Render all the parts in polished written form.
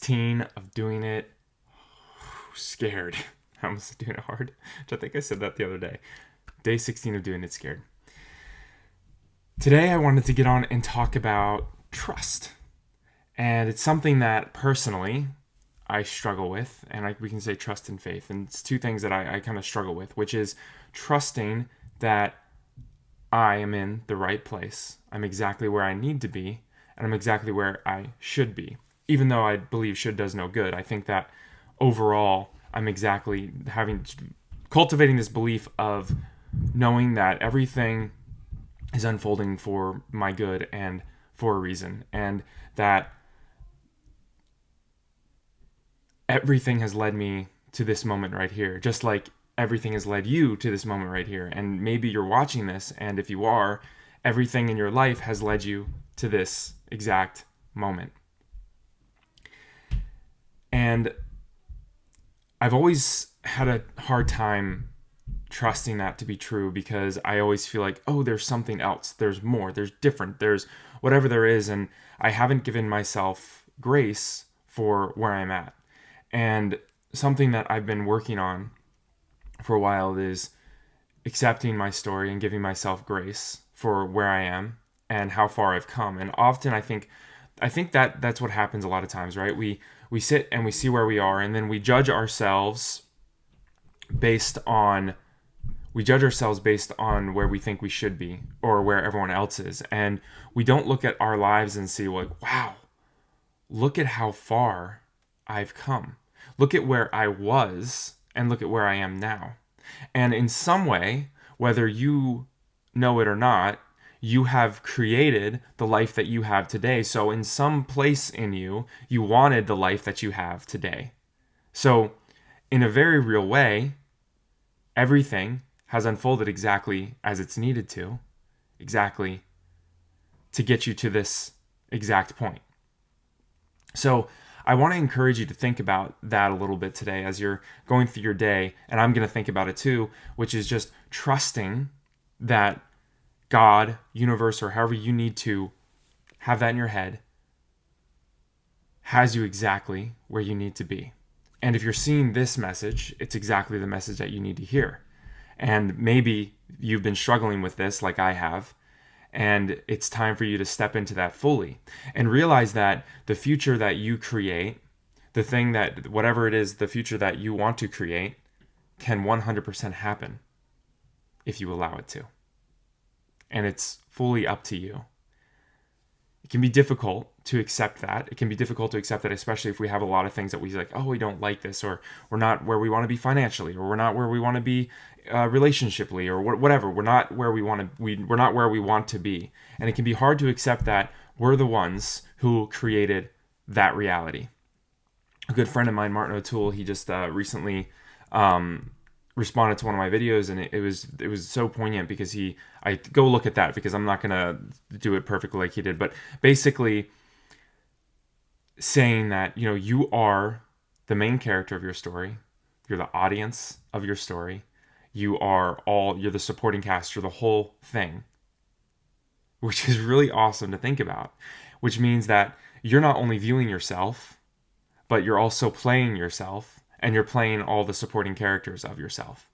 16 of doing it scared. I almost doing it hard, which I think I said that the other day. Day 16 of doing it scared. Today I wanted to get on and talk about trust. And it's something that personally I struggle with, and we can say trust and faith. And it's two things that I kind of struggle with, which is trusting that I am in the right place. I'm exactly where I need to be, and I'm exactly where I should be. Even though I believe should does no good, I think that overall I'm exactly cultivating this belief of knowing that everything is unfolding for my good and for a reason, and that everything has led me to this moment right here, just like everything has led you to this moment right here. And maybe you're watching this, and if you are, everything in your life has led you to this exact moment. And I've always had a hard time trusting that to be true, because I always feel like, oh, there's something else, there's more, there's different, there's whatever there is, and I haven't given myself grace for where I'm at. And something that I've been working on for a while is accepting my story and giving myself grace for where I am and how far I've come. And often I think that that's what happens a lot of times, right? We sit and we see where we are, and then we judge ourselves based on where we think we should be or where everyone else is. And we don't look at our lives and see, like, wow, look at how far I've come. Look at where I was and look at where I am now. And in some way, whether you know it or not, you have created the life that you have today. So in some place in you, you wanted the life that you have today. So in a very real way, everything has unfolded exactly as it's needed to, exactly to get you to this exact point. So I want to encourage you to think about that a little bit today as you're going through your day, and I'm going to think about it too, which is just trusting that God, universe, or however you need to have that in your head, has you exactly where you need to be. And if you're seeing this message, it's exactly the message that you need to hear. And maybe you've been struggling with this like I have, and it's time for you to step into that fully and realize that the future that you create, the thing that, whatever it is, the future that you want to create, can 100% happen if you allow it to. And it's fully up to you. It can be difficult to accept that. It can be difficult to accept that, especially if we have a lot of things that we like, oh, we don't like this, or we're not where we want to be financially, or we're not where we want to be relationshiply, or whatever. We're not where we want to. We're not where we want to be, and it can be hard to accept that we're the ones who created that reality. A good friend of mine, Martin O'Toole, he just recently responded to one of my videos, and it was so poignant because I go look at that, because I'm not gonna do it perfectly like he did, but basically saying that, you know, you are the main character of your story, you're the audience of your story, you're the supporting cast, you're the whole thing, which is really awesome to think about, which means that you're not only viewing yourself, but you're also playing yourself, and you're playing all the supporting characters of yourself.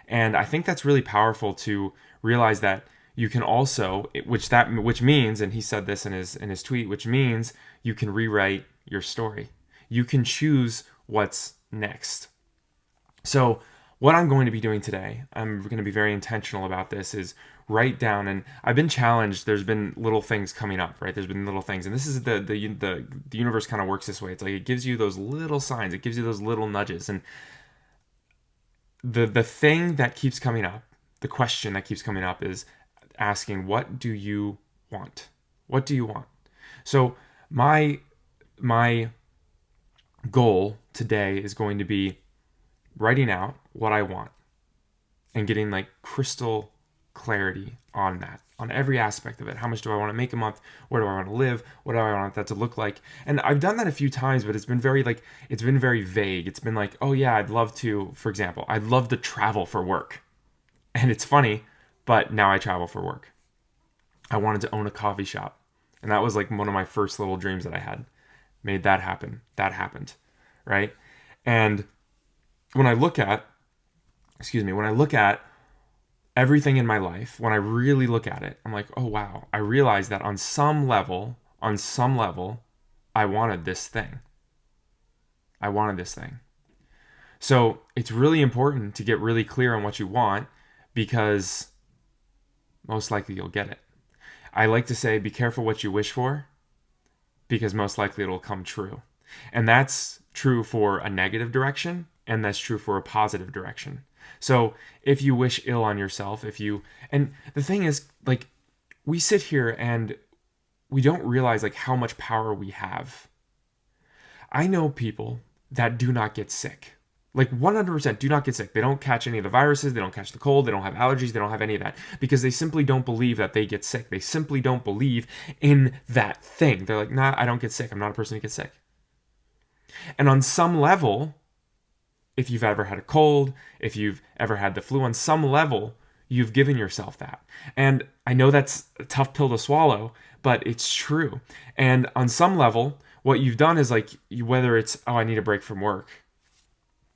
And I think that's really powerful to realize that you can also, which means, and he said this in his tweet, which means you can rewrite your story. You can choose what's next. So what I'm going to be doing today, I'm going to be very intentional about this, is write down, and I've been challenged. There's been little things coming up, right? There's been little things, and this is the universe kind of works this way. It's like it gives you those little signs, it gives you those little nudges, and the thing that keeps coming up, the question that keeps coming up is asking, what do you want? What do you want? So my goal today is going to be writing out what I want and getting like crystal clarity on that, on every aspect of it. How much do I want to make a month? Where do I want to live? What do I want that to look like? And I've done that a few times, but it's been very vague. It's been like, oh yeah, I'd love to, for example, I'd love to travel for work. And it's funny, but now I travel for work. I wanted to own a coffee shop. And that was like one of my first little dreams that I had. made that happen. That happened, right? And when I look at, when I look at everything in my life, when I really look at it, I'm like, oh wow, I realize that on some level, I wanted this thing. I wanted this thing. So it's really important to get really clear on what you want, because most likely you'll get it. I like to say, be careful what you wish for, because most likely it'll come true. And that's true for a negative direction, and that's true for a positive direction. So if you wish ill on yourself, and the thing is, like, we sit here and we don't realize like how much power we have. I know people that do not get sick. Like 100% do not get sick. They don't catch any of the viruses. They don't catch the cold. They don't have allergies. They don't have any of that, because they simply don't believe that they get sick. They simply don't believe in that thing. They're like, nah, I don't get sick. I'm not a person who gets sick. And on some level, if you've ever had a cold, if you've ever had the flu, on some level, you've given yourself that. And I know that's a tough pill to swallow, but it's true. And on some level, what you've done is like, whether it's, oh, I need a break from work,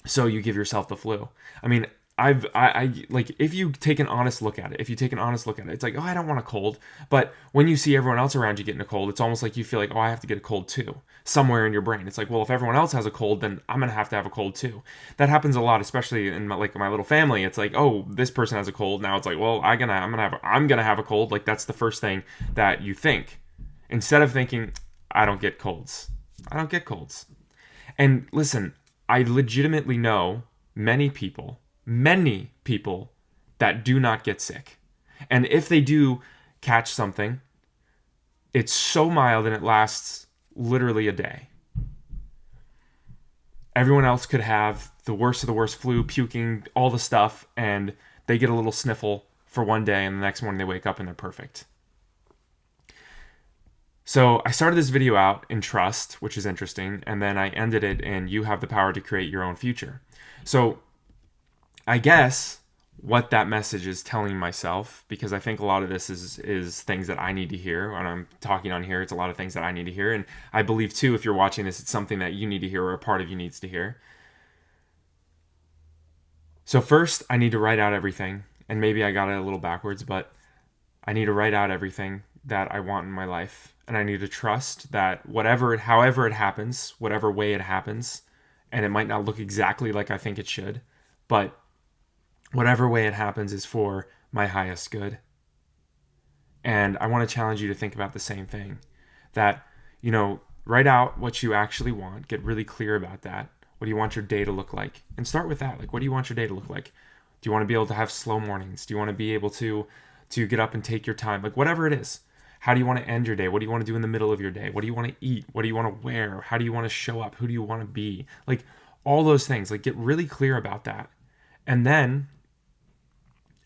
so you give yourself the flu. I mean, I like, if you take an honest look at it, it's like, oh, I don't want a cold. But when you see everyone else around you getting a cold, it's almost like you feel like, oh, I have to get a cold too. Somewhere in your brain, it's like, well, if everyone else has a cold, then I'm gonna have to have a cold too. That happens a lot, especially in my little family. It's like, oh, this person has a cold. Now it's like, well, I'm gonna have a cold. Like, that's the first thing that you think, instead of thinking, I don't get colds. And listen, I legitimately know many people that do not get sick. And if they do catch something, it's so mild and it lasts literally a day. Everyone else could have the worst of the worst flu, puking, all the stuff, and they get a little sniffle for one day, and the next morning they wake up and they're perfect. So I started this video out in trust, which is interesting, and then I ended it in you have the power to create your own future. So I guess what that message is telling myself, because I think a lot of this is things that I need to hear. When I'm talking on here, it's a lot of things that I need to hear. And I believe, too, if you're watching this, it's something that you need to hear, or a part of you needs to hear. So first, I need to write out everything. And maybe I got it a little backwards, but I need to write out everything that I want in my life. And I need to trust that however it happens, whatever way it happens, and it might not look exactly like I think it should, but whatever way it happens is for my highest good. And I want to challenge you to think about the same thing. That, write out what you actually want. Get really clear about that. What do you want your day to look like? And start with that. Like, what do you want your day to look like? Do you want to be able to have slow mornings? Do you want to be able to get up and take your time? Like, whatever it is. How do you want to end your day? What do you want to do in the middle of your day? What do you want to eat? What do you want to wear? How do you want to show up? Who do you want to be? Like, all those things. Like, get really clear about that. And then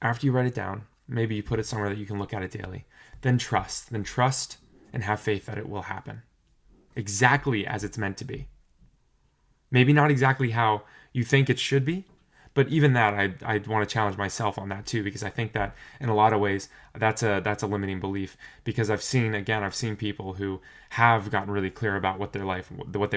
after you write it down, maybe you put it somewhere that you can look at it daily. Then trust and have faith that it will happen exactly as it's meant to be. Maybe not exactly how you think it should be, but even that, I want to challenge myself on that too, because I think that in a lot of ways that's a limiting belief. Because I've seen people who have gotten really clear about what they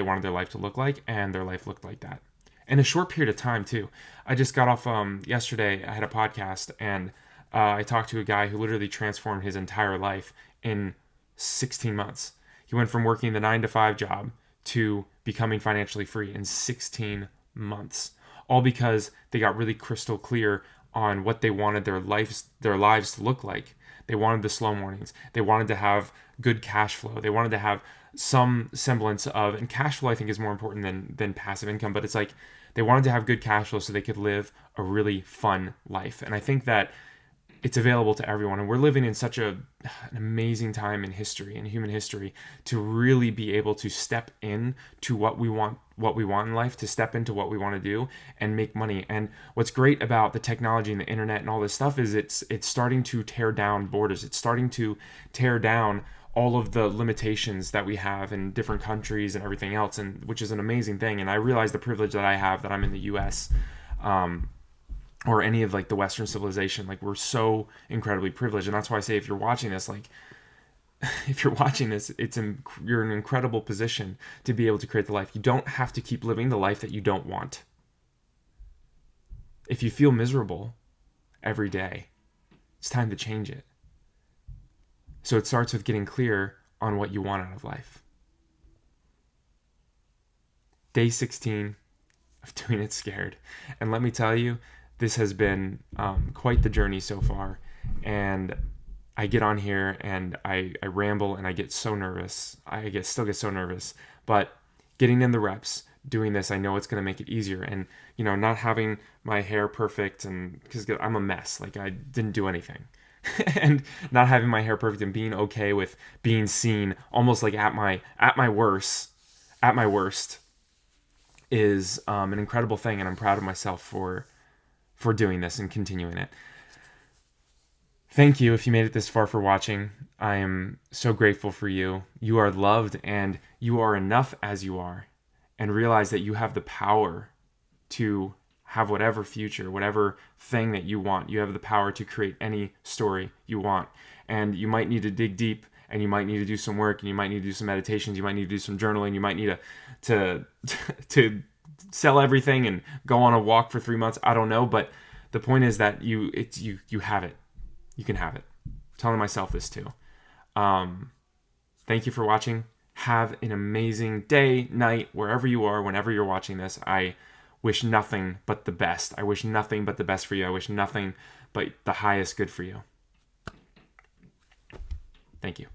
wanted their life to look like, and their life looked like that in a short period of time too. I just got off yesterday. I had a podcast, and I talked to a guy who literally transformed his entire life in 16 months. He went from working the 9-to-5 job to becoming financially free in 16 months. All because they got really crystal clear on what they wanted their lives to look like. They wanted the slow mornings. They wanted to have good cash flow. They wanted to have some semblance of, and cash flow I think is more important than passive income, but it's like they wanted to have good cash flow so they could live a really fun life. And I think that it's available to everyone. And we're living in such an amazing time in history, in human history, to really be able to step in to what we want in life, to step into what we want to do and make money. And what's great about the technology and the internet and all this stuff is it's starting to tear down borders. It's starting to tear down all of the limitations that we have in different countries and everything else, and which is an amazing thing. And I realize the privilege that I have, that I'm in the US, or any of like the Western civilization. Like, we're so incredibly privileged. And that's why I say, if you're watching this, like, if you're watching this, you're in an incredible position to be able to create the life. You don't have to keep living the life that you don't want. If you feel miserable every day, it's time to change it. So it starts with getting clear on what you want out of life. Day 16 of Doing It Scared. And let me tell you, this has been quite the journey so far. And I get on here and I ramble and I get so nervous. Still get so nervous. But getting in the reps, doing this, I know it's going to make it easier. And, not having my hair perfect, and because I'm a mess, like I didn't do anything. And not having my hair perfect and being okay with being seen almost like at my worst is an incredible thing, and I'm proud of myself for doing this and continuing it. Thank you if you made it this far for watching. I am so grateful for you. You are loved and you are enough as you are. And realize that you have the power to have whatever future, whatever thing that you want. You have the power to create any story you want. And you might need to dig deep, and you might need to do some work, and you might need to do some meditations, you might need to do some journaling, you might need to sell everything and go on a walk for 3 months. I don't know, but the point is that you have it. You can have it. I'm telling myself this too. Thank you for watching. Have an amazing day, night, wherever you are, whenever you're watching this. I wish nothing but the best. I wish nothing but the best for you. I wish nothing but the highest good for you. Thank you.